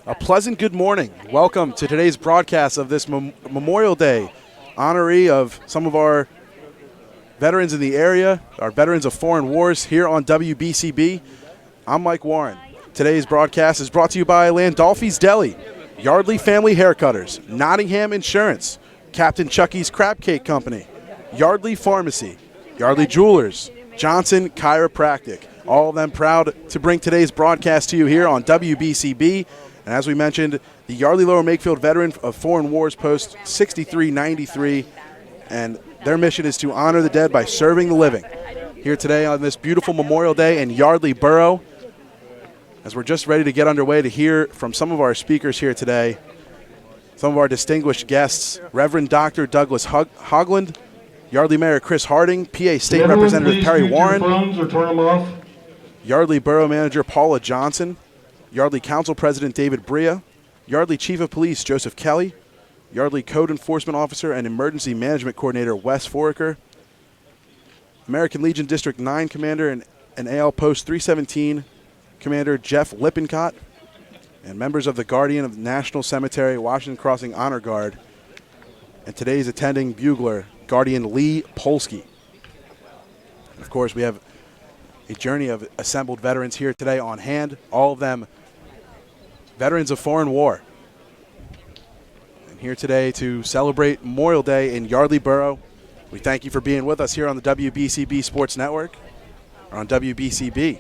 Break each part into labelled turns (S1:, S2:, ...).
S1: A pleasant good morning. Welcome to today's broadcast of this Memorial Day honoree of some of our veterans in the area, our veterans of foreign wars here on WBCB. I'm Mike Warren. Today's broadcast is brought to you by Landolfi's Deli, Yardley Family Haircutters, Nottingham Insurance, Captain Chucky's Crab Cake Company, Yardley Pharmacy, Yardley Jewelers, Johnson Chiropractic. All of them proud to bring today's broadcast to you here on WBCB. And as we mentioned, the Yardley Lower Makefield Veteran of Foreign Wars Post 6393, and their mission is to honor the dead by serving the living. Here today on this beautiful Memorial Day in Yardley Borough, as we're just ready to get underway to hear from some of our speakers here today, some of our distinguished guests, Reverend Dr. Douglas Hogland, Yardley Mayor Chris Harding, PA State Representative Perry Warren, Yardley Borough Manager Paula Johnson, Yardley Council President David Bria, Yardley Chief of Police Joseph Kelly, Yardley Code Enforcement Officer and Emergency Management Coordinator Wes Foraker, American Legion District 9 Commander and AL Post 317 Commander Jeff Lippincott, and members of the Guardian of the National Cemetery Washington Crossing Honor Guard, and today's attending bugler, Guardian Lee Polsky. And of course, we have a journey of assembled veterans here today on hand, all of them veterans of foreign war. And here today to celebrate Memorial Day in Yardley Borough. We thank you for being with us here on the WBCB Sports Network, or on WBCB.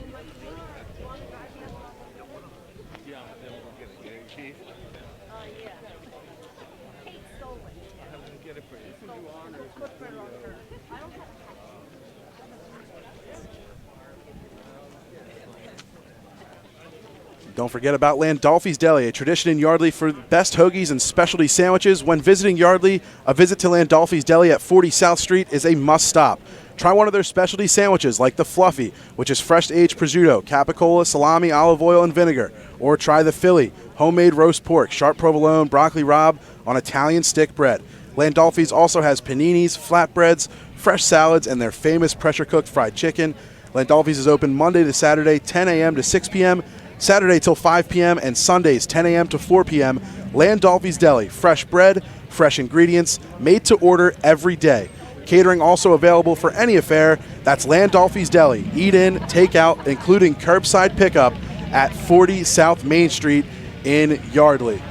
S1: Don't forget about Landolfi's Deli, a tradition in Yardley for best hoagies and specialty sandwiches. When visiting Yardley, a visit to Landolfi's Deli at 40 South Street is a must-stop. Try one of their specialty sandwiches like the Fluffy, which is fresh-aged prosciutto, capicola, salami, olive oil, and vinegar. Or try the Philly, homemade roast pork, sharp provolone, broccoli rabe on Italian stick bread. Landolfi's also has paninis, flatbreads, fresh salads, and their famous pressure-cooked fried chicken. Landolfi's is open Monday to Saturday, 10 a.m. to 6 p.m., Saturday till 5 p.m. and Sundays 10 a.m. to 4 p.m. Landolfi's Deli, fresh bread, fresh ingredients, made to order every day. Catering also available for any affair. That's Landolfi's Deli. Eat in, take out, including curbside pickup at 40 South Main Street in Yardley.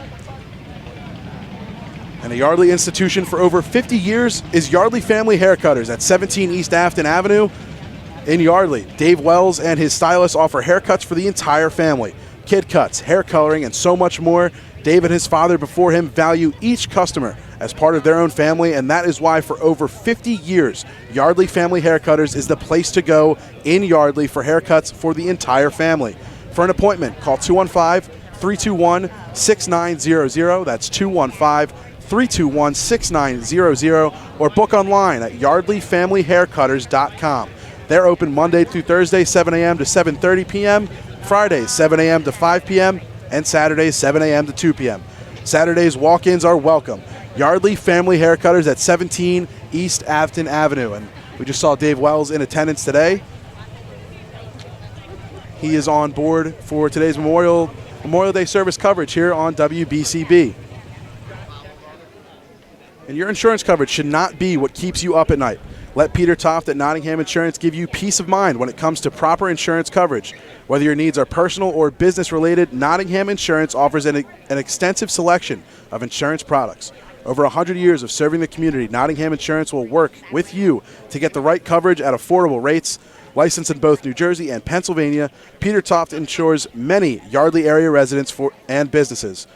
S1: And a Yardley institution for over 50 years is Yardley Family Haircutters at 17 East Afton Avenue in Yardley. Dave Wells and his stylists offer haircuts for the entire family. Kid cuts, hair coloring, and so much more. Dave and his father before him value each customer as part of their own family, and that is why for over 50 years, Yardley Family Haircutters is the place to go in Yardley for haircuts for the entire family. For an appointment, call 215-321-6900. That's 215-321-6900, or book online at yardleyfamilyhaircutters.com. They're open Monday through Thursday, 7 a.m. to 7:30 p.m., Fridays, 7 a.m. to 5 p.m., and Saturdays, 7 a.m. to 2 p.m. Saturdays, walk-ins are welcome. Yardley Family Haircutters at 17 East Afton Avenue. And we just saw Dave Wells in attendance today. He is on board for today's Memorial Day service coverage here on WBCB. And your insurance coverage should not be what keeps you up at night. Let Peter Toft at Nottingham Insurance give you peace of mind when it comes to proper insurance coverage. Whether your needs are personal or business related, Nottingham Insurance offers an extensive selection of insurance products. Over 100 years of serving the community, Nottingham Insurance will work with you to get the right coverage at affordable rates. Licensed in both New Jersey and Pennsylvania, Peter Toft insures many Yardley area residents and businesses.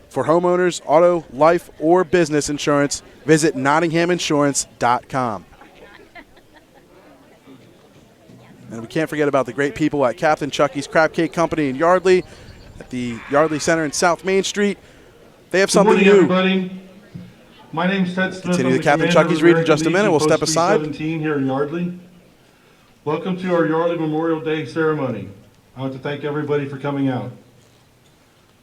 S1: For homeowners, auto, life, or business insurance, visit nottinghaminsurance.com. And we can't forget about the great people at Captain Chucky's Crab Cake Company in Yardley, at the Yardley Center in South Main Street. They have something new.
S2: Everybody. My name's Ted Smith.
S1: Continue the Captain Chucky's read in just a minute. We'll step aside.
S2: 17 here in Yardley. Welcome to our Yardley Memorial Day ceremony. I want to thank everybody for coming out.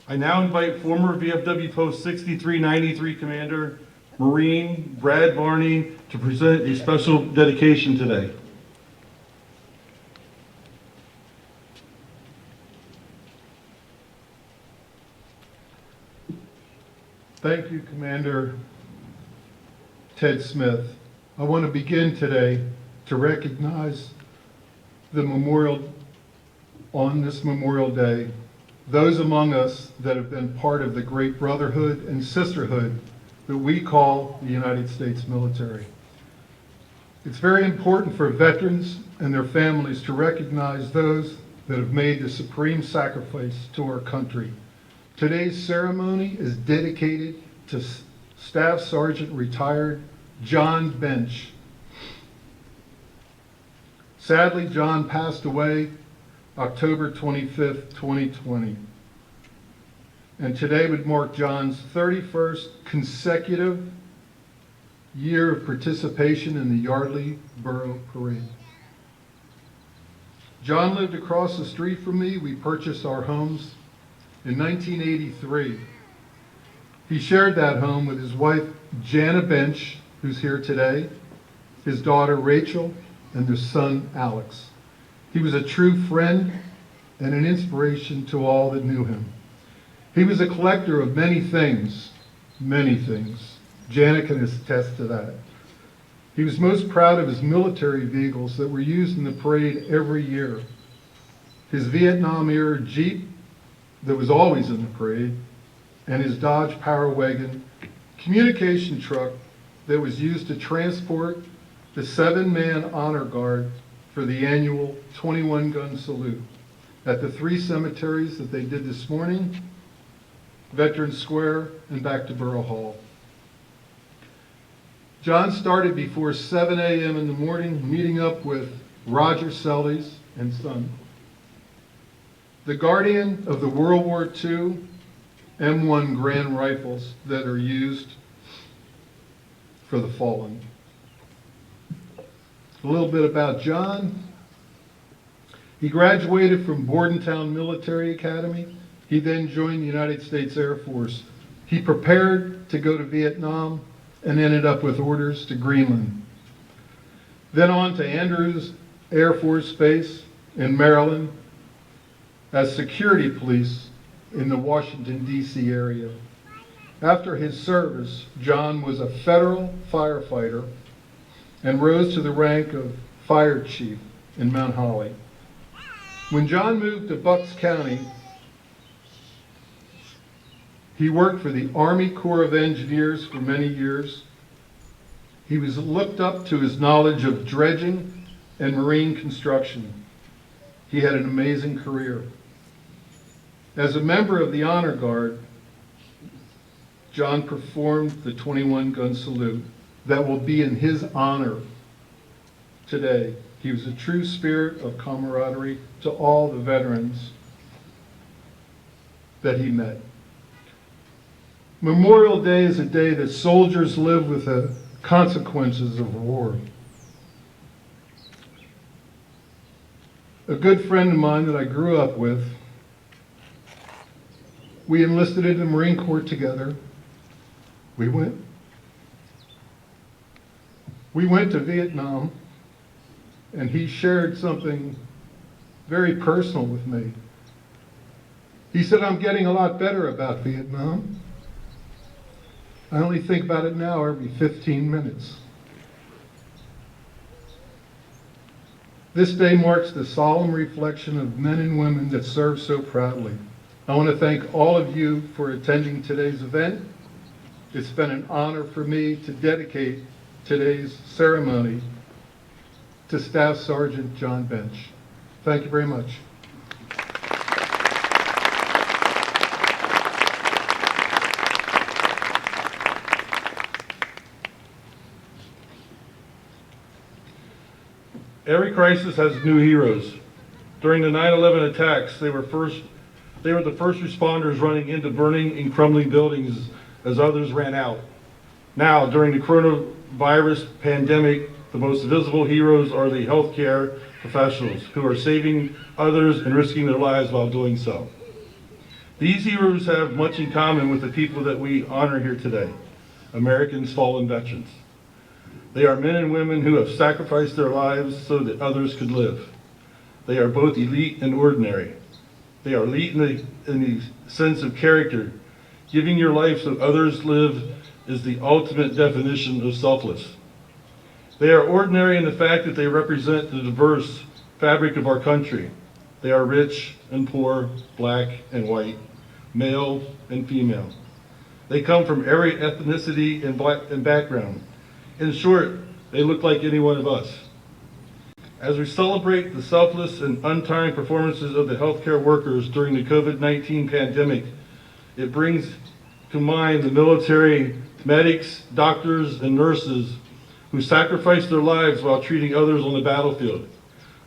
S2: I now invite former VFW Post 6393 Commander Marine Brad Barney to present a special dedication today.
S3: Thank you, Commander Ted Smith. I want to begin today to recognize on this Memorial Day, those among us that have been part of the great brotherhood and sisterhood that we call the United States military. It's very important for veterans and their families to recognize those that have made the supreme sacrifice to our country. Today's ceremony is dedicated to Staff Sergeant Retired John Bench. Sadly, John passed away October 25th, 2020. And today would mark John's 31st consecutive year of participation in the Yardley Borough Parade. John lived across the street from me. We purchased our homes in 1983. He shared that home with his wife, Jana Bench, who's here today, his daughter, Rachel, and their son, Alex. He was a true friend and an inspiration to all that knew him. He was a collector of many things, many things. Jana can attest to that. He was most proud of his military vehicles that were used in the parade every year. His Vietnam-era Jeep that was always in the parade, and his Dodge Power Wagon communication truck that was used to transport the 7-man honor guard for the annual 21-gun salute at the 3 cemeteries that they did this morning, Veterans Square, and back to Borough Hall. John started before 7 a.m. in the morning, meeting up with Roger Seldes and son, the guardian of the World War II M1 Grand rifles that are used for the fallen. A little bit about John. He graduated from Bordentown Military Academy. He then joined the United States Air Force. He prepared to go to Vietnam and ended up with orders to Greenland. Then on to Andrews Air Force Base in Maryland as security police in the Washington, D.C. area. After his service, John was a federal firefighter and rose to the rank of fire chief in Mount Holly. When John moved to Bucks County, he worked for the Army Corps of Engineers for many years. He was looked up to his knowledge of dredging and marine construction. He had an amazing career. As a member of the Honor Guard, John performed the 21-gun salute that will be in his honor today. He was a true spirit of camaraderie to all the veterans that he met. Memorial Day is a day that soldiers live with the consequences of war. A good friend of mine that I grew up with, we enlisted in the Marine Corps together. We went to Vietnam, and he shared something very personal with me. He said, "I'm getting a lot better about Vietnam. I only think about it now every 15 minutes." This day marks the solemn reflection of men and women that serve so proudly. I want to thank all of you for attending today's event. It's been an honor for me to dedicate today's ceremony to Staff Sergeant John Bench. Thank you very much.
S2: Every crisis has new heroes. During the 9/11 attacks, they were the first responders running into burning and crumbling buildings as others ran out. Now, during the coronavirus pandemic, the most visible heroes are the healthcare professionals who are saving others and risking their lives while doing so. These heroes have much in common with the people that we honor here today, Americans' fallen veterans. They are men and women who have sacrificed their lives so that others could live. They are both elite and ordinary. They are elite in the sense of character, Giving your life so others live is the ultimate definition of selfless. They are ordinary in the fact that they represent the diverse fabric of our country. They are rich and poor, black and white, male and female. They come from every ethnicity and background. In short, they look like any one of us. As we celebrate the selfless and untiring performances of the healthcare workers during the COVID-19 pandemic, it brings to mind the military, medics, doctors, and nurses who sacrificed their lives while treating others on the battlefield.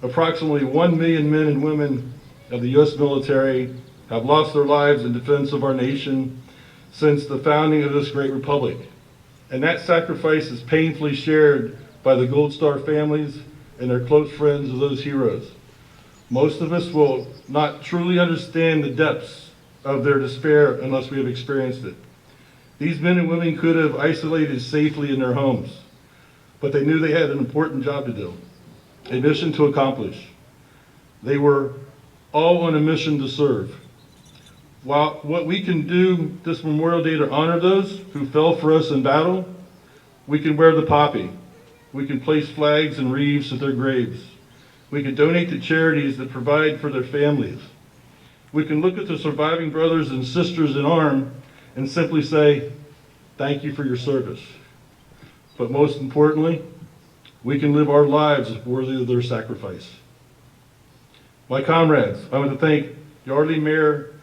S2: Approximately 1 million men and women of the U.S. military have lost their lives in defense of our nation since the founding of this great republic. And that sacrifice is painfully shared by the Gold Star families and their close friends of those heroes. Most of us will not truly understand the depths of their despair unless we have experienced it. These men and women could have isolated safely in their homes, but they knew they had an important job to do, a mission to accomplish. They were all on a mission to serve. While what we can do this Memorial Day to honor those who fell for us in battle, we can wear the poppy. We can place flags and wreaths at their graves. We can donate to charities that provide for their families. We can look at the surviving brothers and sisters in arms and simply say, thank you for your service. But most importantly, we can live our lives worthy of their sacrifice. My comrades, I want to thank Yardley Mayor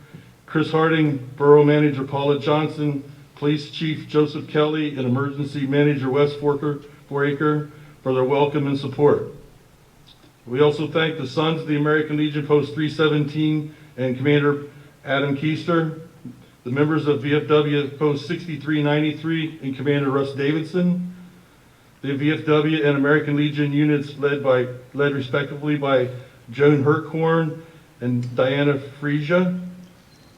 S2: Chris Harding, Borough Manager Paula Johnson, Police Chief Joseph Kelly, and Emergency Manager Wes Foraker for their welcome and support. We also thank the Sons of the American Legion Post 317 and Commander Adam Keister, the members of VFW Post 6393 and Commander Russ Davidson, the VFW and American Legion units led respectively by Joan Herkhorn and Diana Frisia,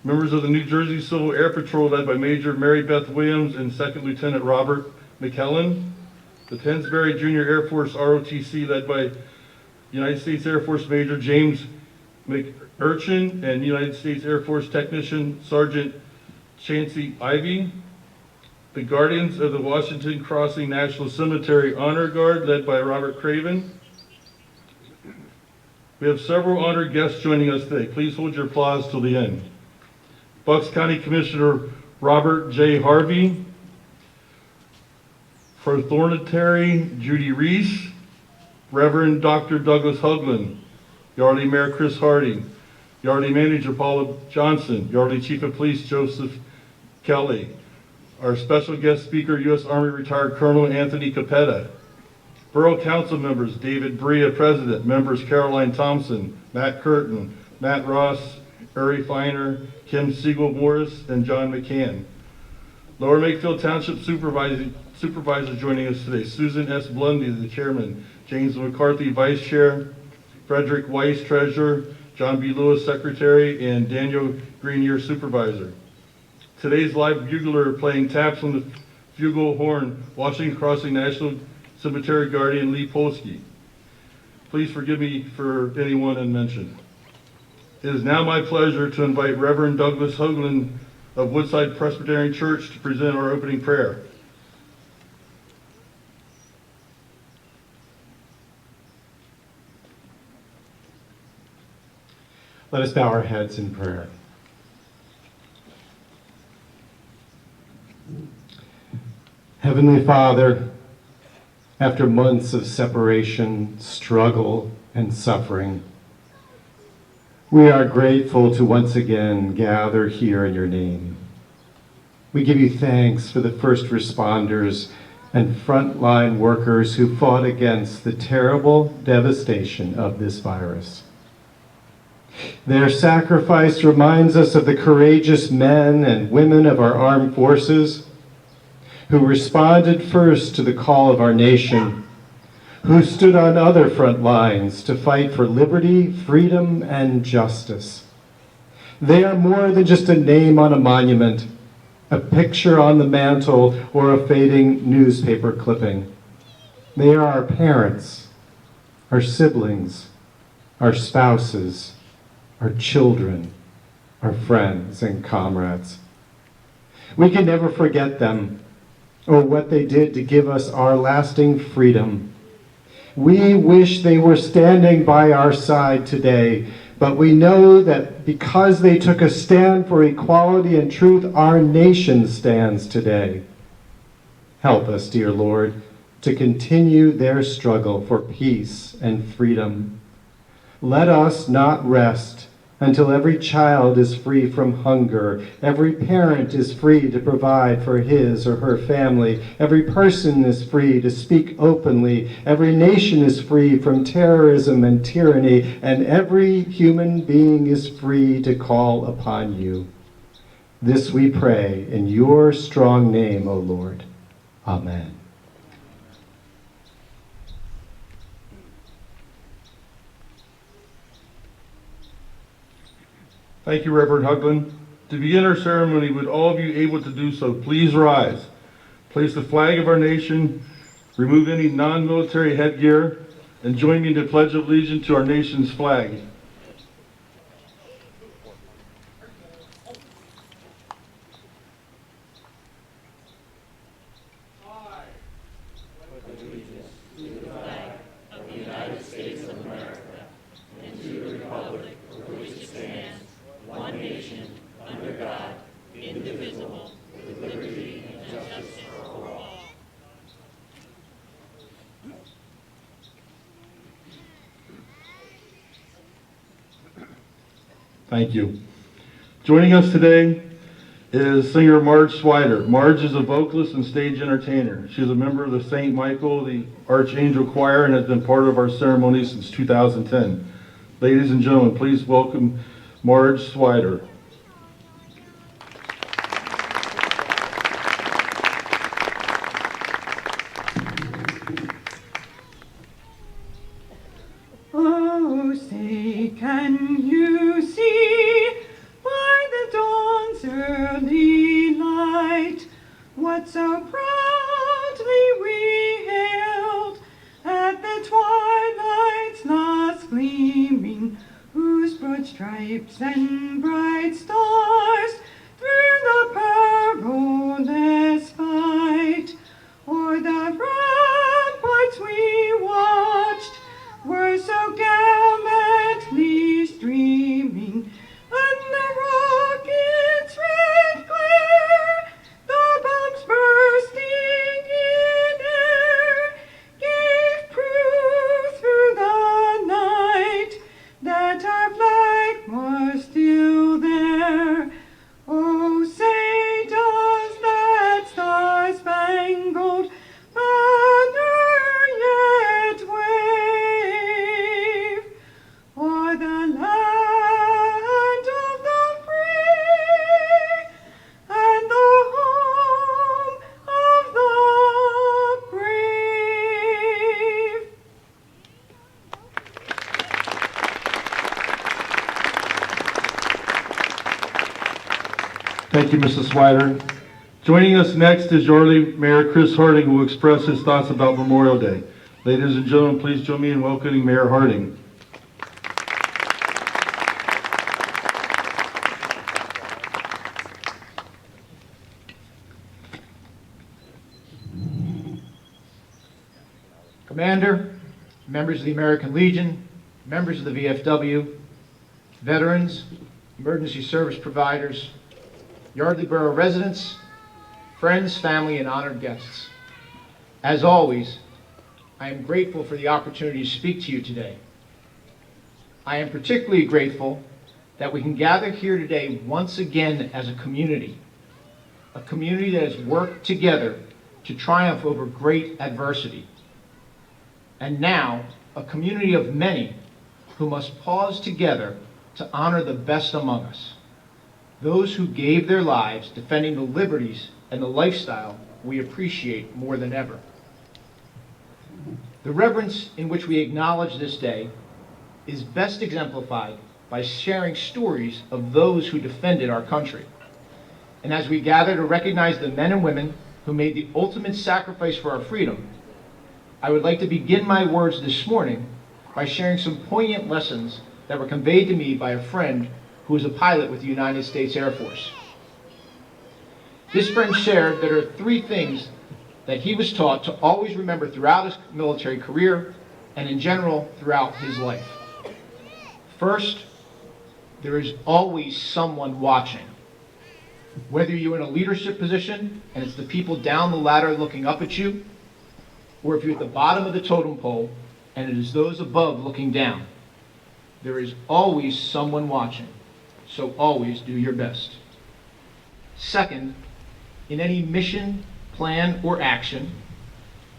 S2: members of the New Jersey Civil Air Patrol led by Major Mary Beth Williams and Second Lieutenant Robert McKellen, the Pennsbury Junior Air Force ROTC led by United States Air Force Major James McUrchin and United States Air Force Technician Sergeant Chancey Ivy, the Guardians of the Washington Crossing National Cemetery Honor Guard led by Robert Craven. We have several honored guests joining us today. Please hold your applause till the end. Bucks County Commissioner Robert J. Harvey, Prothonotary Judy Reese, Reverend Dr. Douglas Hugland, Yardley Mayor Chris Harding, Yardley Manager Paula Johnson, Yardley Chief of Police Joseph Kelly, our special guest speaker, U.S. Army retired Colonel Anthony Capetta, Borough Council members David Bria, President, members Caroline Thompson, Matt Curtin, Matt Ross, Uri Feiner, Kim Siegel-Morris, and John McCann. Lower Makefield Township Supervisors joining us today, Susan S. Blundy, the Chairman, James McCarthy, Vice Chair, Frederick Weiss, Treasurer, John B. Lewis, Secretary, and Daniel Greenier, Supervisor. Today's live bugler playing taps on the bugle horn, Washington Crossing National Cemetery Guardian Lee Polsky. Please forgive me for anyone unmentioned. It is now my pleasure to invite Reverend Douglas Hoagland of Woodside Presbyterian Church to present our opening prayer.
S4: Let us bow our heads in prayer. Heavenly Father, after months of separation, struggle, and suffering, we are grateful to once again gather here in your name. We give you thanks for the first responders and frontline workers who fought against the terrible devastation of this virus. Their sacrifice reminds us of the courageous men and women of our armed forces who responded first to the call of our nation, who stood on other front lines to fight for liberty, freedom, and justice. They are more than just a name on a monument, a picture on the mantle, or a fading newspaper clipping. They are our parents, our siblings, our spouses, our children, our friends and comrades. We can never forget them or what they did to give us our lasting freedom. We wish they were standing by our side today, but we know that because they took a stand for equality and truth, our nation stands today. Help us, dear Lord, to continue their struggle for peace and freedom. Let us not rest until every child is free from hunger, every parent is free to provide for his or her family, every person is free to speak openly, every nation is free from terrorism and tyranny, and every human being is free to call upon you. This we pray in your strong name, O Lord. Amen.
S2: Thank you, Reverend Hugland. To begin our ceremony, would all of you able to do so, please rise. Place the flag of our nation, remove any non-military headgear, and join me in the Pledge of Allegiance to our nation's flag. Thank you. Joining us today is singer Marge Swider. Marge is a vocalist and stage entertainer. She's a member of the St. Michael, the Archangel Choir, and has been part of our ceremony since 2010. Ladies and gentlemen, please welcome Marge Swider.
S5: Oh, say, can you see by the dawn's early light what so proudly we hailed at the twilight's last gleaming, whose broad stripes and bright stars through the perilous fight o'er the ramparts we watched were so gallantly streaming, and the rocket's red glare, the bombs bursting in air, gave proof through the night that our flag was still there. Oh, say does that star-spangled banner yet wave o'er the land of the free and the home of the brave?
S2: Thank you, Mrs. Swider. Joining us next is Yardley Mayor Chris Harding, who will express his thoughts about Memorial Day. Ladies and gentlemen, please join me in welcoming Mayor Harding.
S6: Commander, members of the American Legion, members of the VFW, veterans, emergency service providers, Yardley Borough residents, friends, family, and honored guests. As always, I am grateful for the opportunity to speak to you today. I am particularly grateful that we can gather here today once again as a community that has worked together to triumph over great adversity. And now, a community of many who must pause together to honor the best among us, those who gave their lives defending the liberties and the lifestyle we appreciate more than ever. The reverence in which we acknowledge this day is best exemplified by sharing stories of those who defended our country. And as we gather to recognize the men and women who made the ultimate sacrifice for our freedom, I would like to begin my words this morning by sharing some poignant lessons that were conveyed to me by a friend who is a pilot with the United States Air Force. This friend shared that there are 3 things that he was taught to always remember throughout his military career and in general throughout his life. First, there is always someone watching. Whether you're in a leadership position and it's the people down the ladder looking up at you, or if you're at the bottom of the totem pole and it is those above looking down, there is always someone watching, so always do your best. Second, in any mission, plan, or action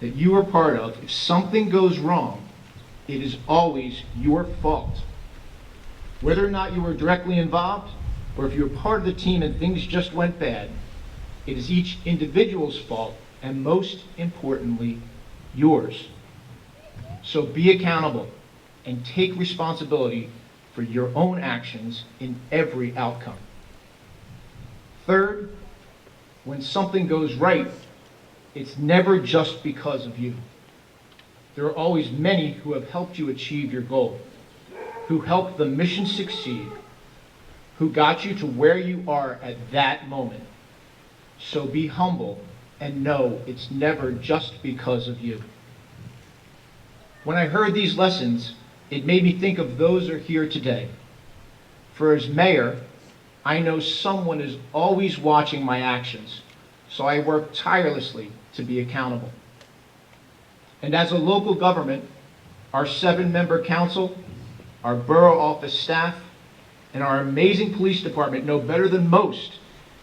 S6: that you are part of, if something goes wrong, it is always your fault. Whether or not you were directly involved, or if you're part of the team and things just went bad, it is each individual's fault, and most importantly, yours. So be accountable and take responsibility for your own actions in every outcome. Third, when something goes right, it's never just because of you. There are always many who have helped you achieve your goal, who helped the mission succeed, who got you to where you are at that moment. So be humble and know it's never just because of you. When I heard these lessons, it made me think of those who are here today. For as mayor, I know someone is always watching my actions, so I work tirelessly to be accountable. And as a local government, our 7-member council, our borough office staff, and our amazing police department know better than most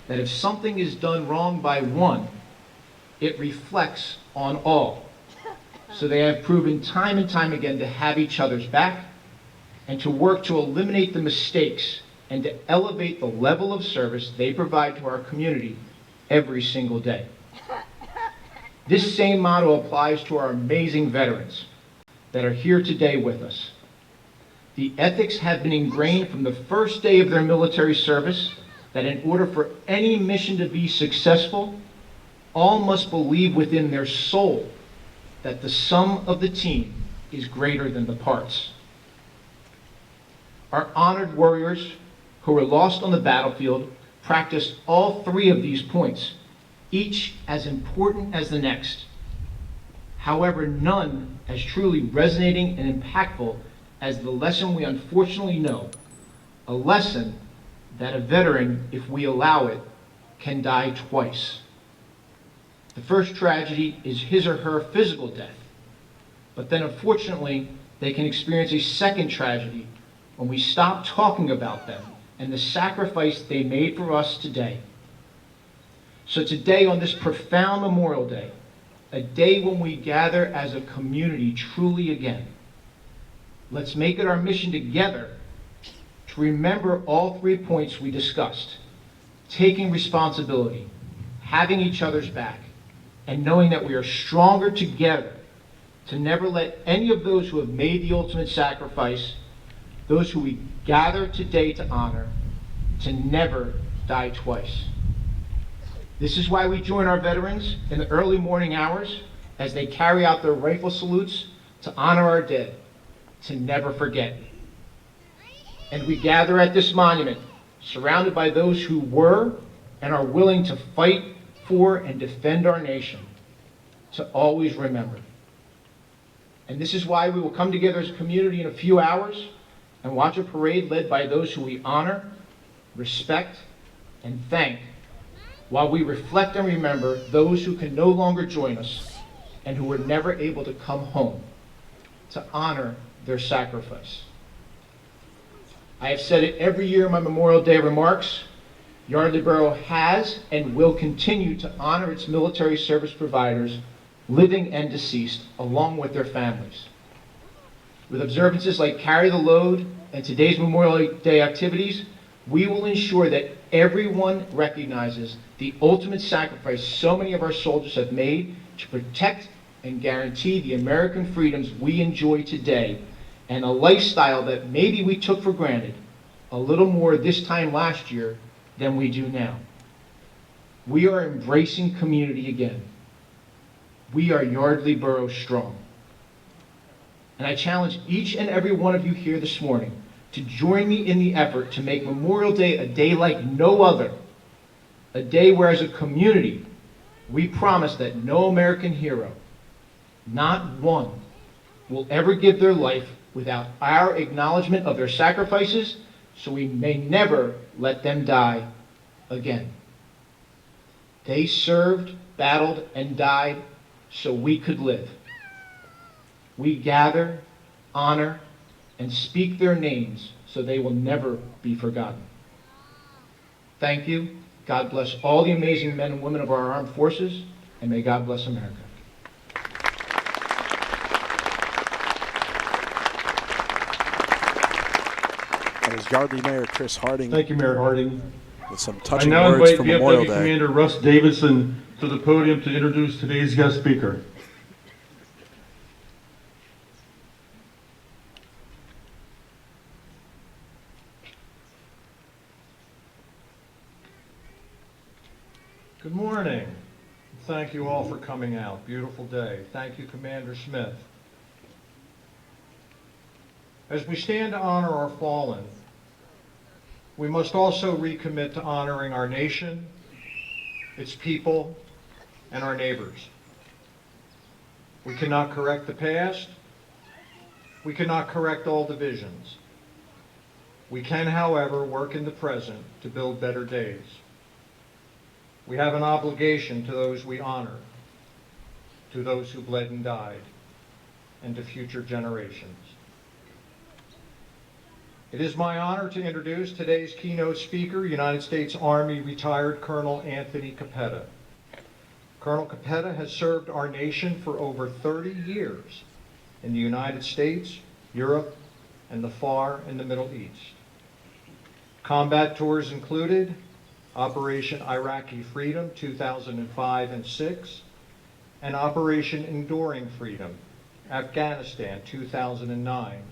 S6: that if something is done wrong by one, it reflects on all. So they have proven time and time again to have each other's back and to work to eliminate the mistakes and to elevate the level of service they provide to our community every single day. This same motto applies to our amazing veterans that are here today with us. The ethics have been ingrained from the first day of their military service that in order for any mission to be successful, all must believe within their soul that the sum of the team is greater than the parts. Our honored warriors who were lost on the battlefield practiced all 3 of these points, each as important as the next. However, none as truly resonating and impactful as the lesson we unfortunately know, a lesson that a veteran, if we allow it, can die twice. The first tragedy is his or her physical death, but then unfortunately, they can experience a second tragedy when we stop talking about them and the sacrifice they made for us today. So today, on this profound Memorial Day, a day when we gather as a community truly again, let's make it our mission together to remember all 3 points we discussed: taking responsibility, having each other's back, and knowing that we are stronger together to never let any of those who have made the ultimate sacrifice, those who we gather today to honor, to never die twice. This is why we join our veterans in the early morning hours as they carry out their rifle salutes to honor our dead, to never forget. And we gather at this monument, surrounded by those who were and are willing to fight for and defend our nation, to always remember. And this is why we will come together as a community in a few hours and watch a parade led by those who we honor, respect, and thank, while we reflect and remember those who can no longer join us and who were never able to come home, to honor their sacrifice. I have said it every year in my Memorial Day remarks: Yardley Borough has and will continue to honor its military service providers, living and deceased, along with their families. With observances like Carry the Load and today's Memorial Day activities, we will ensure that everyone recognizes the ultimate sacrifice so many of our soldiers have made to protect and guarantee the American freedoms we enjoy today, and a lifestyle that maybe we took for granted a little more this time last year than we do now. We are embracing community again. We are Yardley Borough strong. And I challenge each and every one of you here this morning to join me in the effort to make Memorial Day a day like no other, A day where as a community, we promise that no American hero, not one, will ever give their life without our acknowledgement of their sacrifices, so we may never let them die again. They served, battled, and died so we could live. We gather, honor, and speak their names so they will never be forgotten. Thank you. God bless all the amazing men and women of our armed forces, and may God bless America.
S1: That was Yardley Mayor Chris Harding
S2: Thank you, Mayor Harding.
S1: with some
S2: I
S1: touching
S2: now
S1: words
S2: invite
S1: for Memorial
S2: VFW
S1: Day.
S2: Commander Russ Davidson to the podium to introduce today's guest speaker.
S7: Good morning. Thank you all for coming out. Beautiful day. Thank you, Commander Smith. As we stand to honor our fallen, we must also recommit to honoring our nation, its people, and our neighbors. We cannot correct the past. We cannot correct all divisions. We can, however, work in the present to build better days. We have an obligation to those we honor, to those who bled and died, and to future generations. It is my honor to introduce today's keynote speaker, United States Army retired Colonel Anthony Capetta. Colonel Capetta has served our nation for over 30 years in the United States, Europe, and the Far and the Middle East. Combat tours included Operation Iraqi Freedom 2005 and 6, and Operation Enduring Freedom, Afghanistan 2009.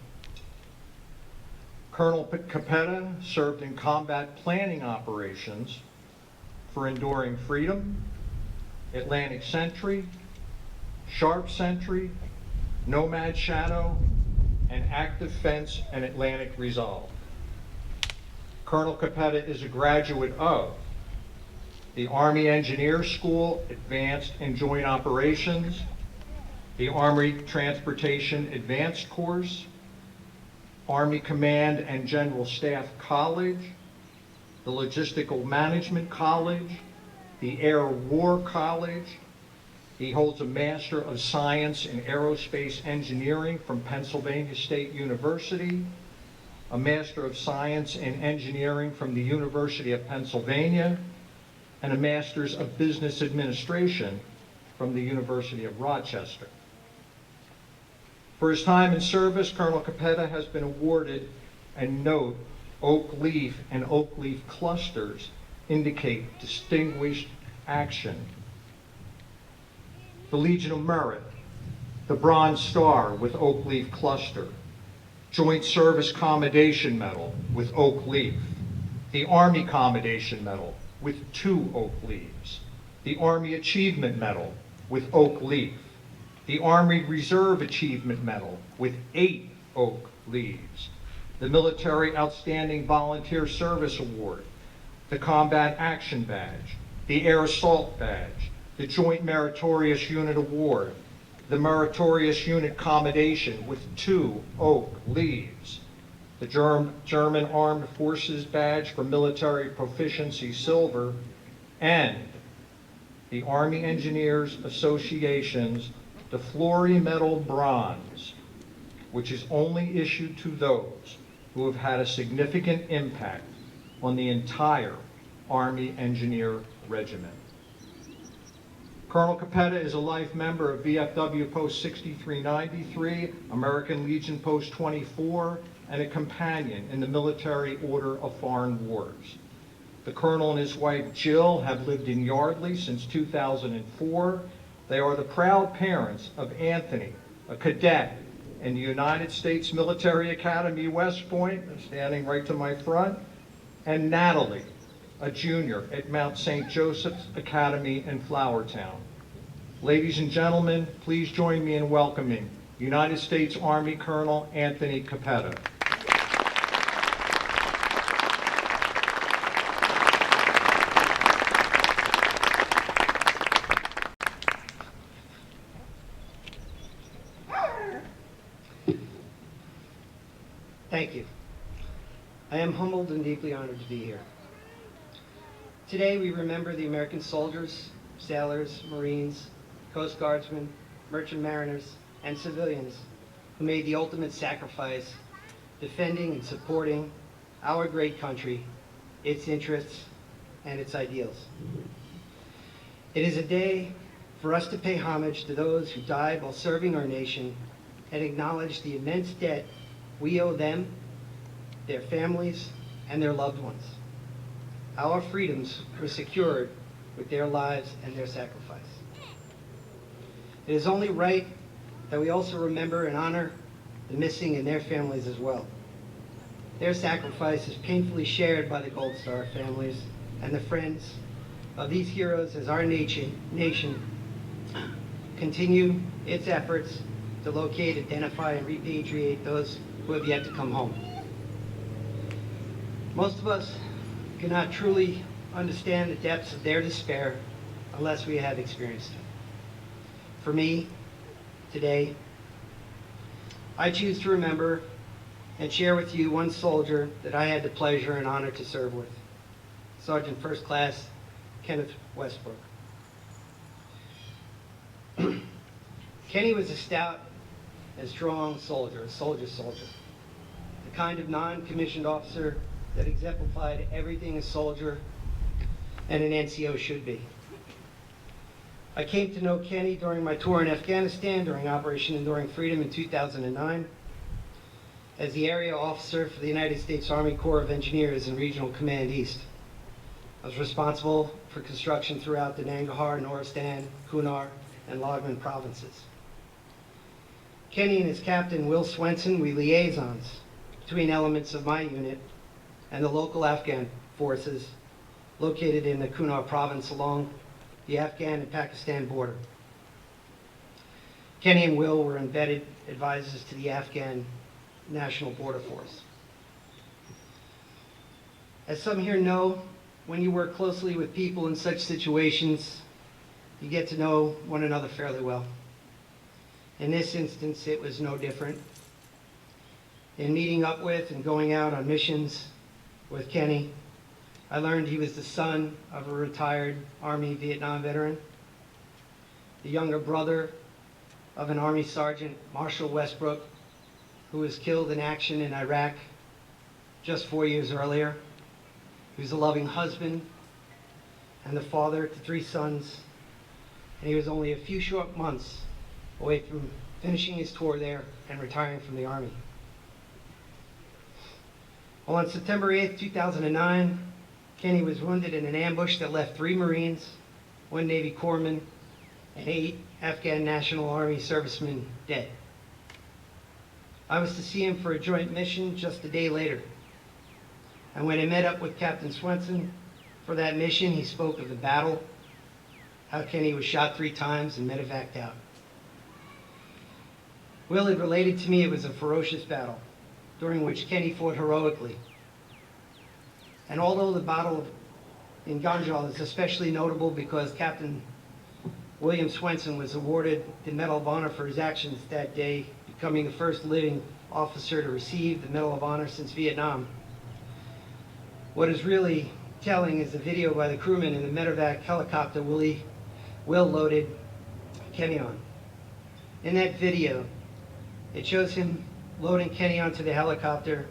S7: Colonel Capetta served in combat planning operations for Enduring Freedom, Atlantic Sentry, Sharp Sentry, Nomad Shadow, and Active Fence and Atlantic Resolve. Colonel Capetta is a graduate of the Army Engineer School Advanced and Joint Operations, the Army Transportation Advanced Course, Army Command and General Staff College, the Logistical Management College, the Air War College. He holds a Master of Science in Aerospace Engineering from Pennsylvania State University, a Master of Science in Engineering from the University of Pennsylvania, and a Master's of Business Administration from the University of Rochester. For his time in service, Colonel Capetta has been awarded, and note, oak leaf and oak leaf clusters indicate distinguished action. The Legion of Merit, the Bronze Star with oak leaf cluster, Joint Service Commendation Medal with oak leaf, the Army Commendation Medal with 2 oak leaves, the Army Achievement Medal with oak leaf, the Army Reserve Achievement Medal with 8 oak leaves, the Military Outstanding Volunteer Service Award, the Combat Action Badge, the Air Assault Badge, the Joint Meritorious Unit Award, the Meritorious Unit Commendation with 2 oak leaves, the German Armed Forces Badge for Military Proficiency Silver, and the Army Engineers Association's DeFlory Medal Bronze, which is only issued to those who have had a significant impact on the entire Army Engineer Regiment. Colonel Capetta is a life member of VFW Post 6393, American Legion Post 24, and a companion in the Military Order of Foreign Wars. The Colonel and his wife Jill have lived in Yardley since 2004. They are the proud parents of Anthony, a cadet in the United States Military Academy, West Point, standing right to my front, and Natalie, a junior at Mount St. Joseph's Academy in Flowertown. Ladies and gentlemen, please join me in welcoming United States Army Colonel Anthony Capetta.
S8: Thank you. I am humbled and deeply honored to be here. Today we remember the American soldiers, sailors, Marines, Coast Guardsmen, merchant mariners, and civilians who made the ultimate sacrifice defending and supporting our great country, its interests, and its ideals. It is a day for us to pay homage to those who died while serving our nation and acknowledge the immense debt we owe them, their families, and their loved ones. Our freedoms were secured with their lives and their sacrifice. It is only right that we also remember and honor the missing and their families as well. Their sacrifice is painfully shared by the Gold Star families and the friends of these heroes as our nation continue its efforts to locate, identify, and repatriate those who have yet to come home. Most of us cannot truly understand the depths of their despair unless we have experienced it. For me, today, I choose to remember and share with you one soldier that I had the pleasure and honor to serve with, Sergeant First Class Kenneth Westbrook. Kenny was a stout and strong soldier, a soldier's soldier, the kind of non-commissioned officer that exemplified everything a soldier and an NCO should be. I came to know Kenny during my tour in Afghanistan during Operation Enduring Freedom in 2009 as the area officer for the United States Army Corps of Engineers in Regional Command East. I was responsible for construction throughout the Nangarhar, Nuristan, Kunar, and Logman provinces. Kenny and his captain, Will Swenson, we liaisons between elements of my unit and the local Afghan forces located in the Kunar province along the Afghan and Pakistan border. Kenny and Will were embedded advisors to the Afghan National Border Force. As some here know, when you work closely with people in such situations, you get to know one another fairly well. In this instance, it was no different. In meeting up with and going out on missions with Kenny, I learned he was the son of a retired Army Vietnam veteran, the younger brother of an Army Sergeant, Marshal Westbrook, who was killed in action in Iraq just 4 years earlier. He was a loving husband and the father to 3 sons, and he was only a few short months away from finishing his tour there and retiring from the Army. Well, on September 8th, 2009, Kenny was wounded in an ambush that left 3 Marines, 1 Navy corpsman, and 8 Afghan National Army servicemen dead. I was to see him for a joint mission just a day later. And when I met up with Captain Swenson for that mission, he spoke of the battle, how Kenny was shot 3 times and medevaced out. Will had related to me it was a ferocious battle, during which Kenny fought heroically. And although the battle in Ganjal is especially notable because Captain William Swenson was awarded the Medal of Honor for his actions that day, becoming the first living officer to receive the Medal of Honor since Vietnam, what is really telling is the video by the crewman in the medevac helicopter Will loaded Kenny on. In that video, it shows him loading Kenny onto the helicopter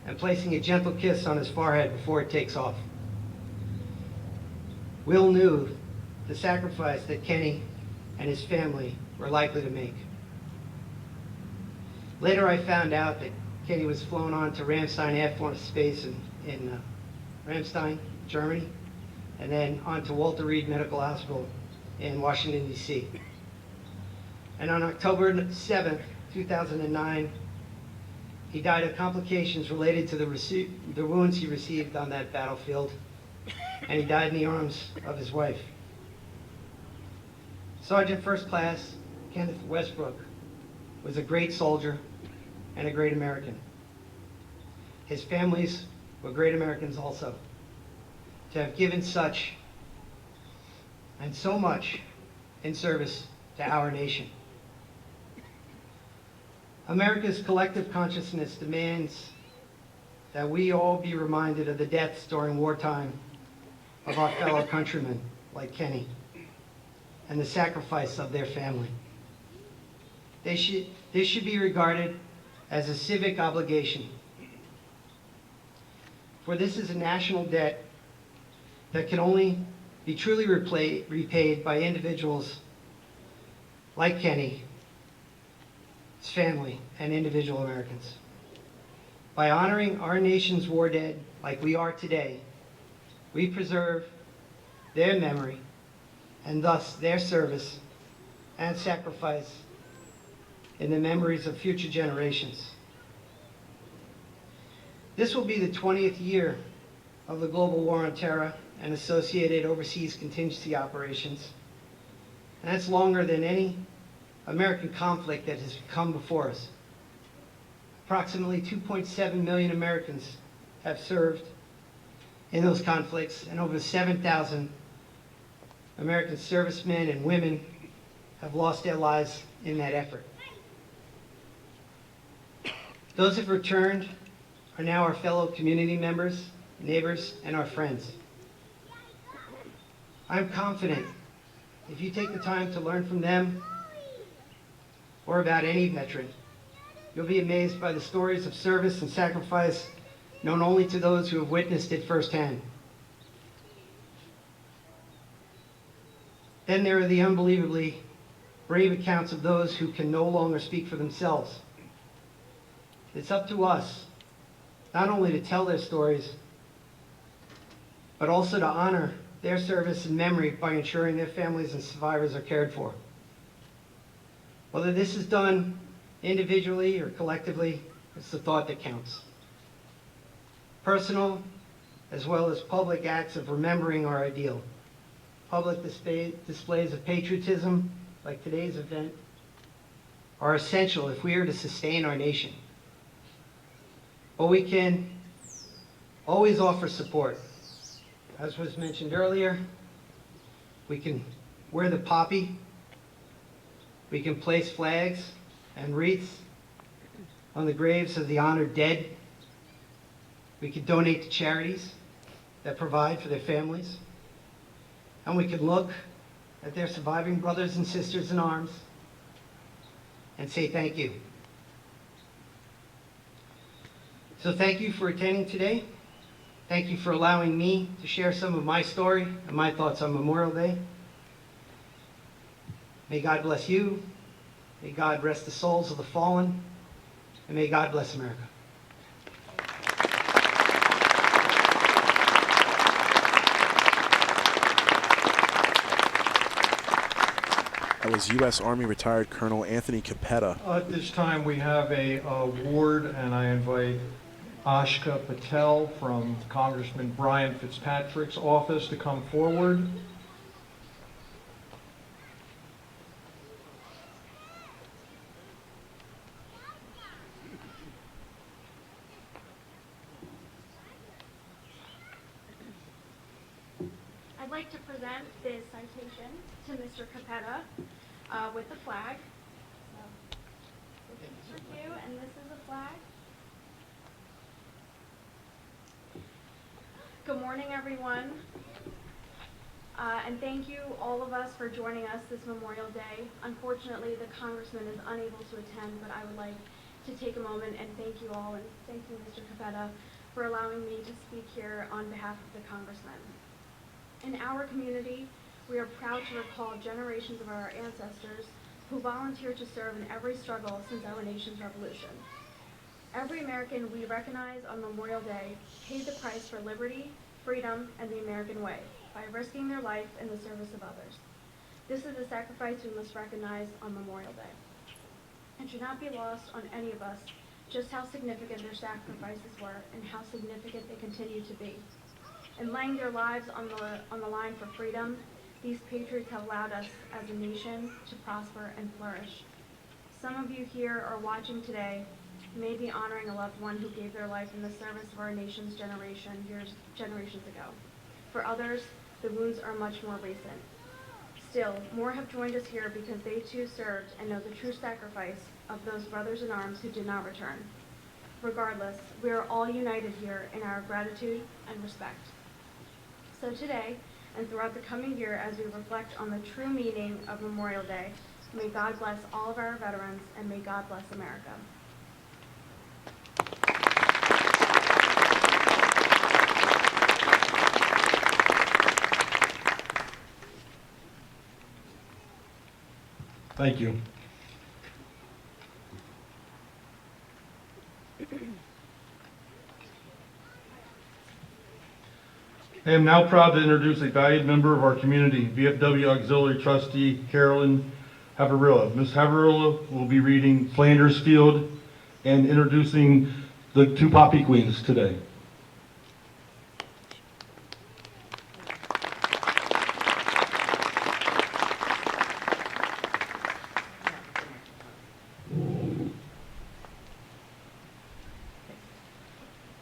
S8: and placing a gentle kiss on his forehead before it takes off. Will knew the sacrifice that Kenny and his family were likely to make. Later I found out that Kenny was flown on to Ramstein Air Force Base in Ramstein, Germany, and then on to Walter Reed Medical Hospital in Washington, D.C. And on October 7th, 2009, he died of complications related to the wounds he received on that battlefield, and he died in the arms of his wife. Sergeant First Class Kenneth Westbrook was a great soldier and a great American. His families were great Americans also. To have given such and so much in service to our nation. America's collective consciousness demands that we all be reminded of the deaths during wartime of our fellow countrymen like Kenny and the sacrifice of their family. This should be regarded as a civic obligation, for this is a national debt that can only be truly repaid by individuals like Kenny, his family, and individual Americans. By honoring our nation's war dead like we are today, we preserve their memory and thus their service and sacrifice in the memories of future generations. This will be the 20th year of the global war on terror and associated overseas contingency operations. And that's longer than any American conflict that has come before us. Approximately 2.7 million Americans have served in those conflicts, and over 7,000 American servicemen and women have lost their lives in that effort. Those who have returned are now our fellow community members, neighbors, and our friends. I'm confident if you take the time to learn from them or about any veteran, you'll be amazed by the stories of service and sacrifice known only to those who have witnessed it firsthand. Then there are the unbelievably brave accounts of those who can no longer speak for themselves. It's up to us not only to tell their stories, but also to honor their service and memory by ensuring their families and survivors are cared for. Whether this is done individually or collectively, it's the thought that counts. Personal as well as public acts of remembering our ideal. Public displays of patriotism, like today's event, are essential if we are to sustain our nation. But we can always offer support. As was mentioned earlier, we can wear the poppy, we can place flags and wreaths on the graves of the honored dead, we can donate to charities that provide for their families, and we can look at their surviving brothers and sisters in arms and say thank you. So thank you for attending today. Thank you for allowing me to share some of my story and my thoughts on Memorial Day. May God bless you. May God rest the souls of the fallen. And may God bless America.
S1: That was U.S. Army retired Colonel Anthony Capetta.
S7: At this time, we have a award, and I invite Ashka Patel from Congressman Brian Fitzpatrick's office to come forward.
S9: I'd like to present this citation to Mr. Capetta with the flag. So, this is for you, and this is a flag. Good morning, everyone. And thank you, all of us, for joining us this Memorial Day. Unfortunately, the Congressman is unable to attend, but I would like to take a moment and thank you all, and thank you, Mr. Capetta, for allowing me to speak here on behalf of the Congressman. In our community, we are proud to recall generations of our ancestors who volunteered to serve in every struggle since our nation's revolution. Every American we recognize on Memorial Day paid the price for liberty, freedom, and the American way by risking their life in the service of others. This is a sacrifice we must recognize on Memorial Day. It should not be lost on any of us just how significant their sacrifices were and how significant they continue to be. In laying their lives on the line for freedom, these patriots have allowed us as a nation to prosper and flourish. Some of you here are watching today may be honoring a loved one who gave their life in the service of our nation's generations ago. For others, the wounds are much more recent. Still, more have joined us here because they too served and know the true sacrifice of those brothers in arms who did not return. regardless, we are all united here in our gratitude and respect. So today, and throughout the coming year as we reflect on the true meaning of Memorial Day, may God bless all of our veterans, and may God bless America.
S2: Thank you. I am now proud to introduce a valued member of our community, VFW Auxiliary Trustee Carolyn Havarilla. Ms. Havarilla will be reading Flanders Field and introducing the two Poppy Queens today.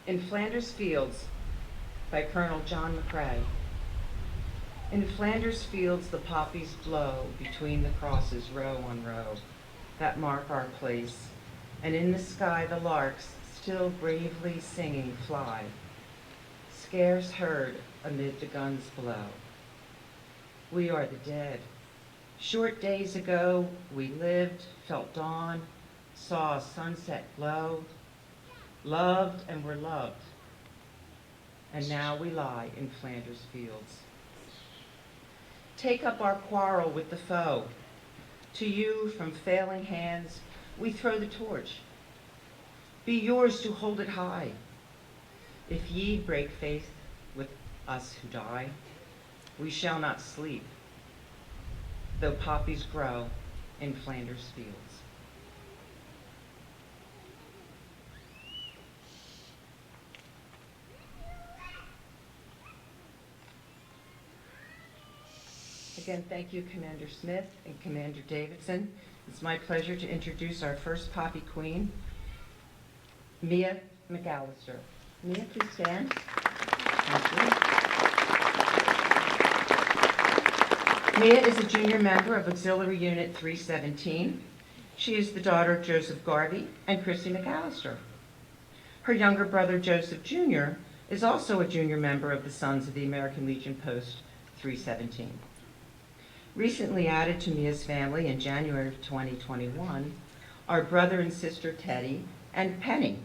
S10: In Flanders Fields by Colonel John McCrae. In Flanders Fields the poppies blow between the crosses row on row that mark our place, and in the sky the larks still bravely singing fly, scarce heard amid the guns below. We are the dead. Short days ago we lived, felt dawn, saw sunset glow, loved and were loved, and now we lie in Flanders Fields. Take up our quarrel with the foe. To you from failing hands we throw the torch. Be yours to hold it high. If ye break faith with us who die, we shall not sleep, though poppies grow in Flanders Fields. Again, thank you, Commander Smith and Commander Davidson. It's my pleasure to introduce our first Poppy Queen, Mia McAllister. Mia, please stand. Thank you. Mia is a junior member of Auxiliary Unit 317. She is the daughter of Joseph Garvey and Christy McAllister. Her younger brother, Joseph Jr., is also a junior member of the Sons of the American Legion Post 317. Recently added to Mia's family in January of 2021 are brother and sister Teddy and Penny.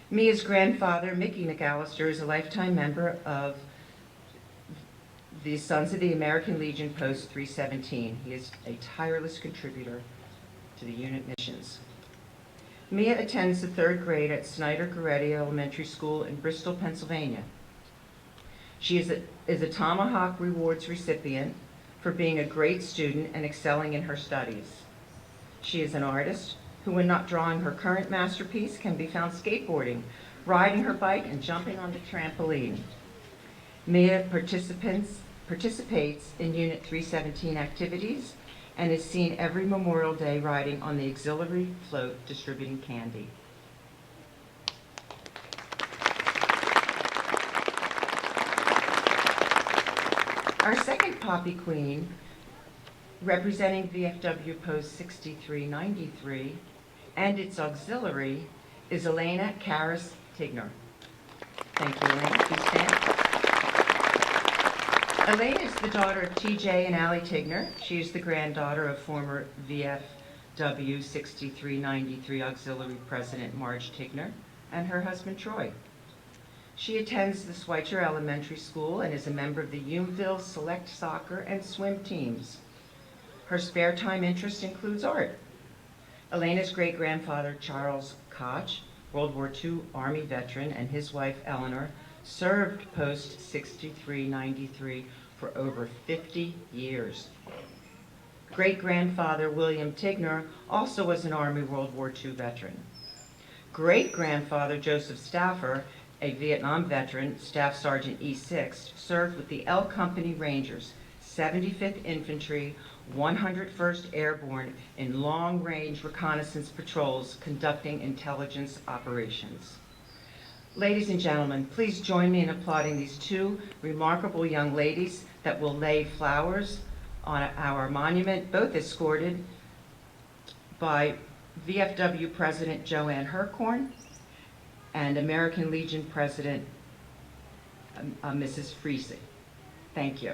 S10: Mia's grandfather, Mickey McAllister, is a lifetime member of the Sons of the American Legion Post 317. He is a tireless contributor to the unit missions. Mia attends the 3rd grade at Snyder Goretti Elementary School in Bristol, Pennsylvania. She is a Tomahawk Rewards recipient for being a great student and excelling in her studies. She is an artist who, when not drawing her current masterpiece, can be found skateboarding, riding her bike, and jumping on the trampoline. Mia participates in Unit 317 activities and is seen every Memorial Day riding on the auxiliary float distributing candy. Our second Poppy Queen, representing VFW Post 6393 and its auxiliary, is Elena Karas Tigner. Thank you, Elena. Please stand. Elena is the daughter of TJ and Allie Tigner. She is the granddaughter of former VFW 6393 Auxiliary President Marge Tigner and her husband Troy. She attends the Schweitzer Elementary School and is a member of the Humeville Select Soccer and Swim teams. Her spare time interest includes art. Elena's great-grandfather, Charles Koch, World War II Army veteran, and his wife, Eleanor, served Post 6393 for over 50 years. Great-grandfather, William Tigner, also was an Army World War II veteran. Great-grandfather, Joseph Staffer, a Vietnam veteran, Staff Sergeant E6, served with the L Company Rangers, 75th Infantry, 101st Airborne in long-range reconnaissance patrols conducting intelligence operations. Ladies and gentlemen, please join me in applauding these two remarkable young ladies that will lay flowers on our monument, both escorted by VFW President Joanne Herkhorn, and American Legion President Mrs. Friese. Thank you.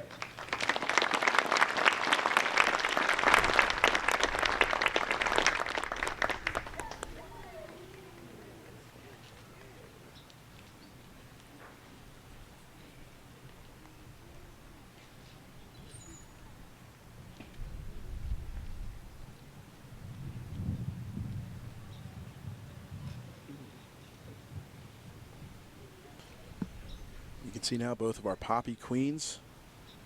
S1: You can see now both of our Poppy Queens,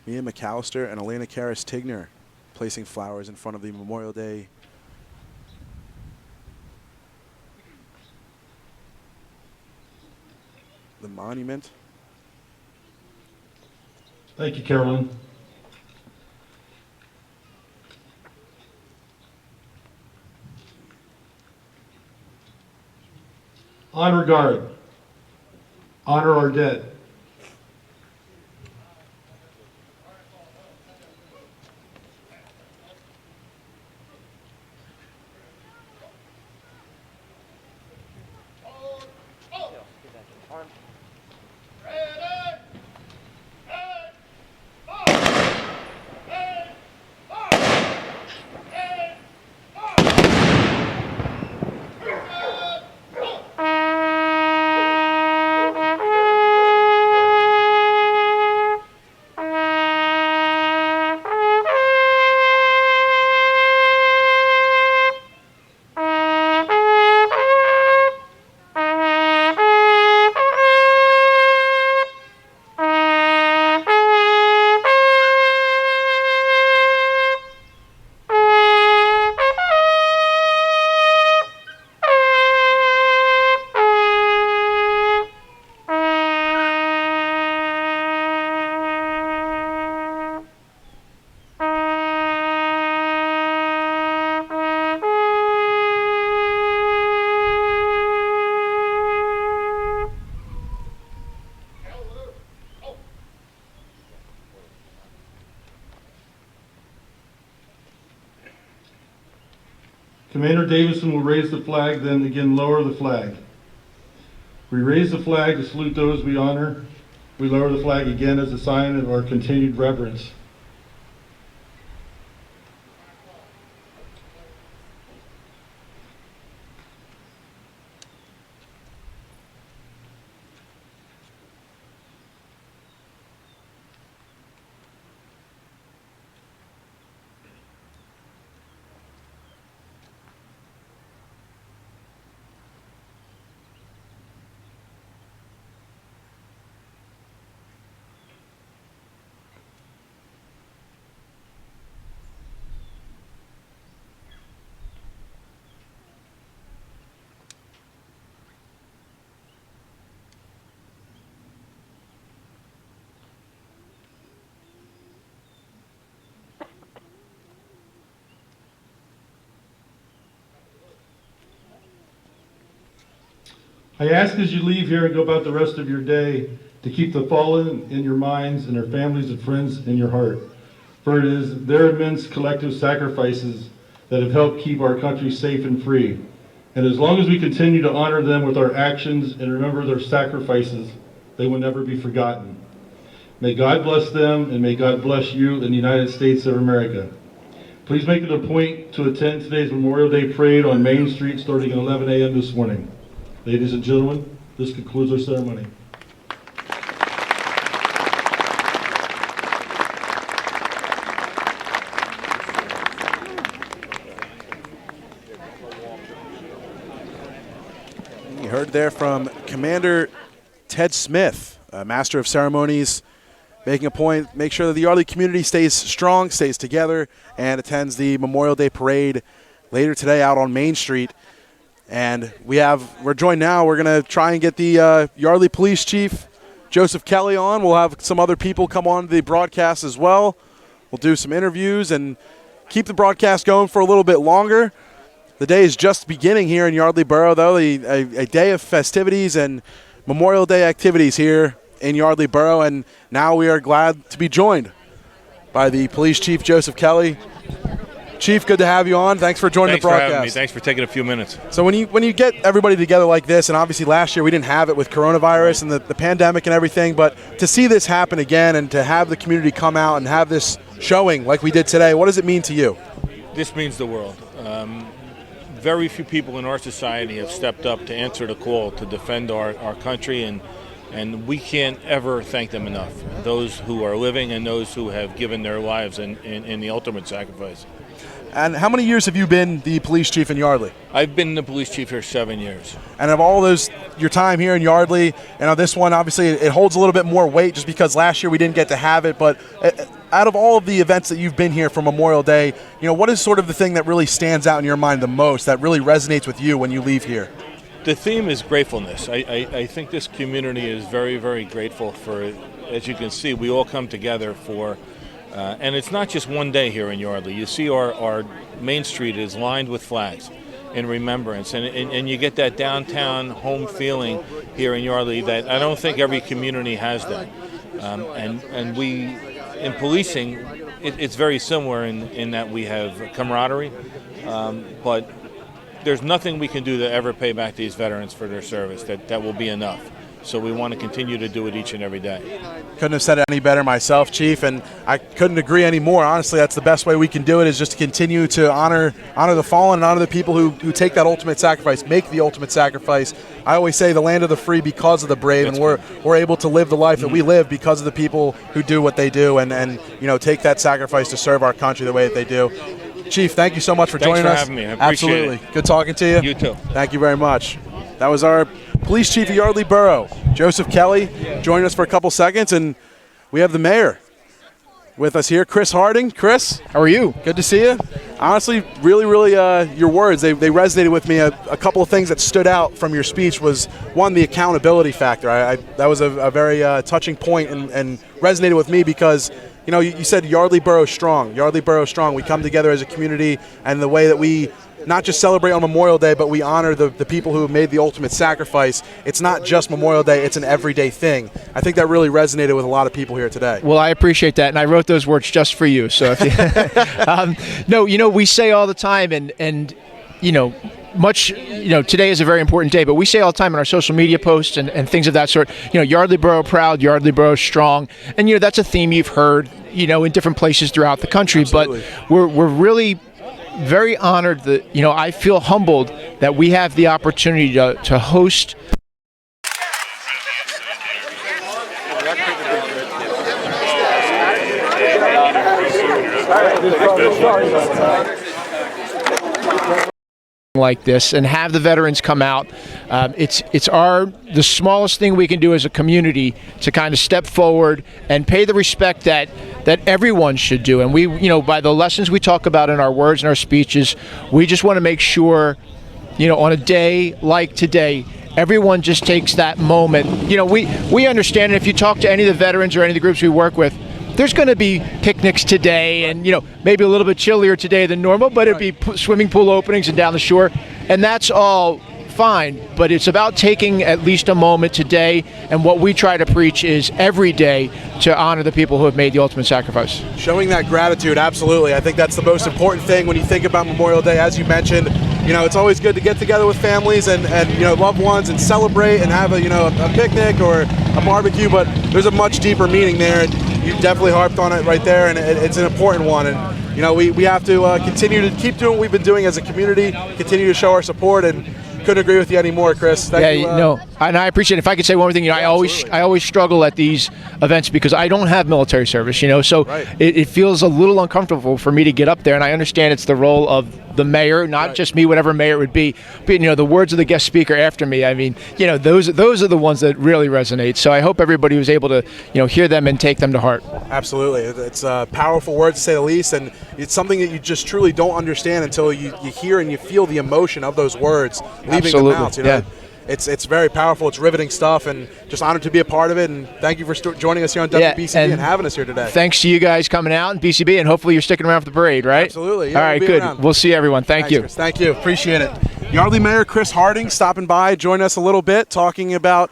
S1: Mia McAllister and Elena Karras-Tigner, placing flowers in front of the Memorial Day monument.
S2: Thank you, Carolyn. Honor guard. Honor our dead. Commander Davison will raise the flag, then again lower the flag. We raise the flag to salute those we honor. We lower the flag again as a sign of our continued reverence. I ask as you leave here and go about the rest of your day to keep the fallen in your minds and their families and friends in your heart. For it is their immense collective sacrifices that have helped keep our country safe and free. And as long as we continue to honor them with our actions and remember their sacrifices, they will never be forgotten. May God bless them, and may God bless you in the United States of America. Please make it a point to attend today's Memorial Day Parade on Main Street starting at 11 a.m. this morning. Ladies and gentlemen, this concludes our ceremony.
S1: You heard there from Commander Ted Smith, Master of Ceremonies, making a point, make sure that the Yardley community stays strong, stays together, and attends the Memorial Day Parade later today out on Main Street. And we're joined now. We're going to try and get the Yardley Police Chief, Joseph Kelly, on. We'll have some other people come on to the broadcast as well. We'll do some interviews and keep the broadcast going for a little bit longer. The day is just beginning here in Yardley Borough, though, a day of festivities and Memorial Day activities here in Yardley Borough. And now we are glad to be joined by the Police Chief, Joseph Kelly. Chief, good to have you on. Thanks for joining
S11: Thanks
S1: the broadcast.
S11: for having me. Thanks for taking a few minutes.
S1: So when you get everybody together like this, and obviously last year we didn't have it with coronavirus and the pandemic and everything, but to see this happen again and to have the community come out and have this showing like we did today, what does it mean to you?
S11: This means the world. Very few people in our society have stepped up to answer the call to defend our country, and we can't ever thank them enough. Those who are living and those who have given their lives in the ultimate sacrifice.
S1: And how many years have you been the police chief in Yardley?
S11: I've been the police chief here 7 years.
S1: And of all those, your time here in Yardley, and this one, obviously, it holds a little bit more weight just because last year we didn't get to have it. But out of all of the events that you've been here for Memorial Day, what is sort of the thing that really stands out in your mind the most, that really resonates with you when you leave here?
S11: The theme is gratefulness. I think this community is very, very grateful for, as you can see, we all come together for, and it's not just one day here in Yardley. You see our main street is lined with flags in remembrance, and you get that downtown home feeling here in Yardley that I don't think every community has that. And we, in policing, it's very similar in that we have camaraderie, but there's nothing we can do to ever pay back these veterans for their service that will be enough. So we want to continue to do it each and every day.
S1: Couldn't have said it any better myself, Chief, and I couldn't agree any more. Honestly, that's the best way we can do it, is just to continue to honor the fallen and honor the people who take that ultimate sacrifice, make the ultimate sacrifice. I always say the land of the free because of the brave, and we're able to live the life that we live because of the people who do what they do and take that sacrifice to serve our country the way that they do. Chief, thank you so much for joining us.
S11: Thanks for having me. I appreciate
S1: Absolutely.
S11: it.
S1: Good talking to you.
S11: You too.
S1: Thank you very much. That was our police chief of Yardley Borough, Joseph Kelly, joining us for a couple seconds, and we have the mayor with us here, Chris Harding. Chris, how are you? Good to see you. Honestly, really, your words, they resonated with me. A couple of things that stood out from your speech was, one, the accountability factor. That was a very touching point and resonated with me because you said Yardley Borough strong. Yardley Borough strong. We come together as a community, and the way that we not just celebrate on Memorial Day, but we honor the people who have made the ultimate sacrifice. It's not just Memorial Day, it's an everyday thing. I think that really resonated with a lot of people here today.
S6: Well, I appreciate that, and I wrote those words just for you. So, if no, we say all the time, and today is a very important day, but we say all the time in our social media posts and things of that sort, Yardley Borough proud, Yardley Borough strong, and that's a theme you've heard, in different places throughout the country. Absolutely. But we're really very honored that, I feel humbled that we have the opportunity to host like this and have the veterans come out. It's the smallest thing we can do as a community to kind of step forward and pay the respect that everyone should do. And we, by the lessons we talk about in our words and our speeches, we just want to make sure, on a day like today, everyone just takes that moment. We understand, and if you talk to any of the veterans or any of the groups we work with, there's going to be picnics today and, maybe a little bit chillier today than normal, but it'd be swimming pool openings and down the shore, and that's all fine. But it's about taking at least a moment today, and what we try to preach is every day to honor the people who have made the ultimate sacrifice.
S1: Showing that gratitude, absolutely. I think that's the most important thing when you think about Memorial Day. As you mentioned, it's always good to get together with families and loved ones and celebrate and have a picnic or a barbecue, but there's a much deeper meaning there, and you definitely harped on it right there, and it's an important one. And we have to continue to keep doing what we've been doing as a community, continue to show our support, and couldn't agree with you anymore, Chris. Thank you.
S6: And I appreciate it. If I could say one more thing, I always struggle at these events because I don't have military service, so right. It feels a little uncomfortable for me to get up there, and I understand it's the role of the mayor, not right. Just me, whatever mayor it would be, but the words of the guest speaker after me, those are the ones that really resonate. So I hope everybody was able to hear them and take them to heart. Absolutely.
S1: It's powerful words to say the least, and it's something that you just truly don't understand until you hear and you feel the emotion of those words leaving the mouth.
S6: Yeah.
S1: It's very powerful. It's riveting stuff, and just honored to be a part of it. And thank you for joining us here on WBCB and having us here today.
S6: Thanks to you guys coming out and BCB, and hopefully you're sticking around for the parade, right?
S1: Absolutely. Yeah,
S6: all right, good. We'll see everyone. Thanks,
S1: Chris. Thank you. Appreciate it. Yardley Mayor Chris Harding stopping by, joining us a little bit, talking about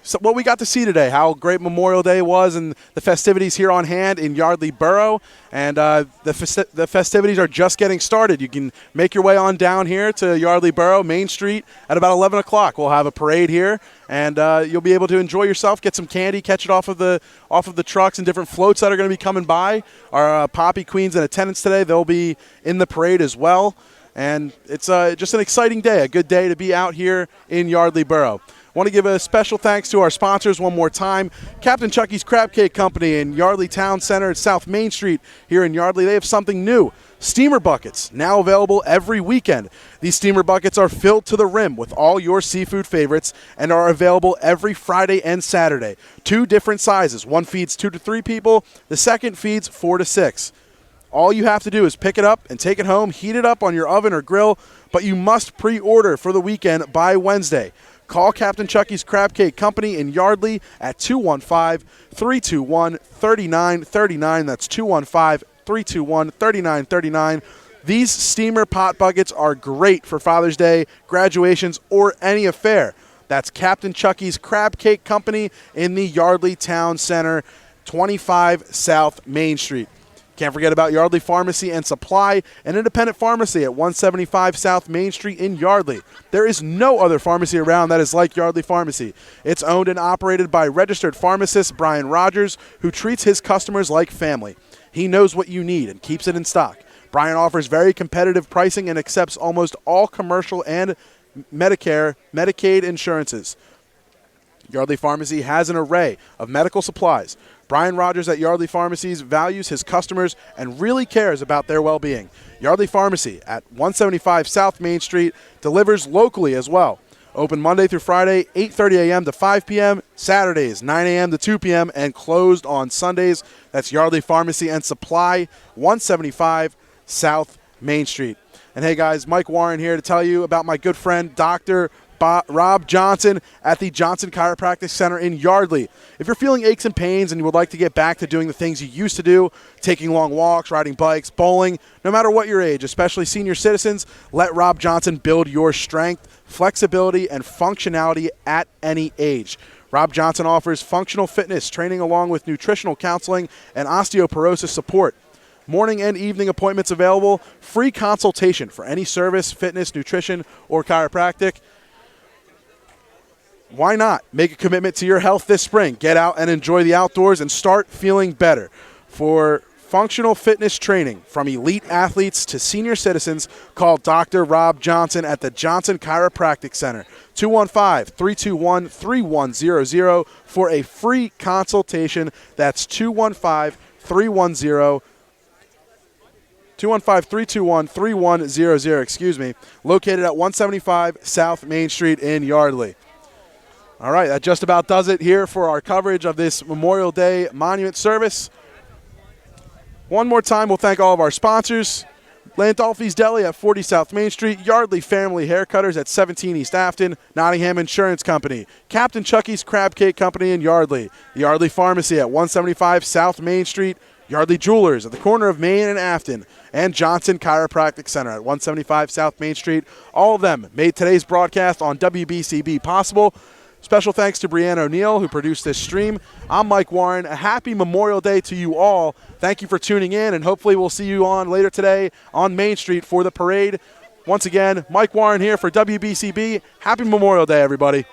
S1: so what we got to see today, how great Memorial Day was, and the festivities here on hand in Yardley Borough. And the festivities are just getting started. You can make your way on down here to Yardley Borough, Main Street, at about 11 o'clock. We'll have a parade here, and you'll be able to enjoy yourself, get some candy, catch it off of the trucks and different floats that are going to be coming by. Our Poppy Queens in attendance today, they'll be in the parade as well. And it's just an exciting day, a good day to be out here in Yardley Borough. Want to give a special thanks to our sponsors one more time. Captain Chucky's Crab Cake Company in Yardley Town Center at South Main Street here in Yardley. They have something new. Steamer buckets, now available every weekend. These steamer buckets are filled to the rim with all your seafood favorites and are available every Friday and Saturday. 2 different sizes. One feeds 2 to 3 people. The second feeds 4 to 6. All you have to do is pick it up and take it home, heat it up on your oven or grill, but you must pre-order for the weekend by Wednesday. Call Captain Chucky's Crab Cake Company in Yardley at 215-321-3939. That's 215-321-3939. These steamer pot buckets are great for Father's Day, graduations, or any affair. That's Captain Chucky's Crab Cake Company in the Yardley Town Center, 25 South Main Street. Can't forget about Yardley Pharmacy and Supply, an independent pharmacy at 175 South Main Street in Yardley. There is no other pharmacy around that is like Yardley Pharmacy. It's owned and operated by registered pharmacist Brian Rogers, who treats his customers like family. He knows what you need and keeps it in stock. Brian offers very competitive pricing and accepts almost all commercial and Medicare, Medicaid insurances. Yardley Pharmacy has an array of medical supplies. Brian Rogers at Yardley Pharmacies values his customers and really cares about their well-being. Yardley Pharmacy at 175 South Main Street delivers locally as well. Open Monday through Friday, 8:30 a.m. to 5 p.m., Saturdays, 9 a.m. to 2 p.m., and closed on Sundays. That's Yardley Pharmacy and Supply, 175 South Main Street. And hey guys, Mike Warren here to tell you about my good friend, Dr. Rob Johnson at the Johnson Chiropractic Center in Yardley. If you're feeling aches and pains and you would like to get back to doing the things you used to do, taking long walks, riding bikes, bowling, no matter what your age, especially senior citizens, let Rob Johnson build your strength, flexibility, and functionality at any age. Rob Johnson offers functional fitness training along with nutritional counseling and osteoporosis support. Morning and evening appointments available, free consultation for any service, fitness, nutrition, or chiropractic. Why not make a commitment to your health this spring? Get out and enjoy the outdoors and start feeling better. For functional fitness training from elite athletes to senior citizens, call Dr. Rob Johnson at the Johnson Chiropractic Center, 215-321-3100 for a free consultation. That's 215-321-3100, located at 175 South Main Street in Yardley. All right, that just about does it here for our coverage of this Memorial Day Monument Service. One more time, we'll thank all of our sponsors. Landolfi's Deli at 40 South Main Street, Yardley Family Haircutters at 17 East Afton, Nottingham Insurance Company, Captain Chucky's Crab Cake Company in Yardley, the Yardley Pharmacy at 175 South Main Street, Yardley Jewelers at the corner of Main and Afton, and Johnson Chiropractic Center at 175 South Main Street. All of them made today's broadcast on WBCB possible. Special thanks to Brianna O'Neill, who produced this stream. I'm Mike Warren. A happy Memorial Day to you all. Thank you for tuning in, and hopefully we'll see you on later today on Main Street for the parade. Once again, Mike Warren here for WBCB. Happy Memorial Day, everybody.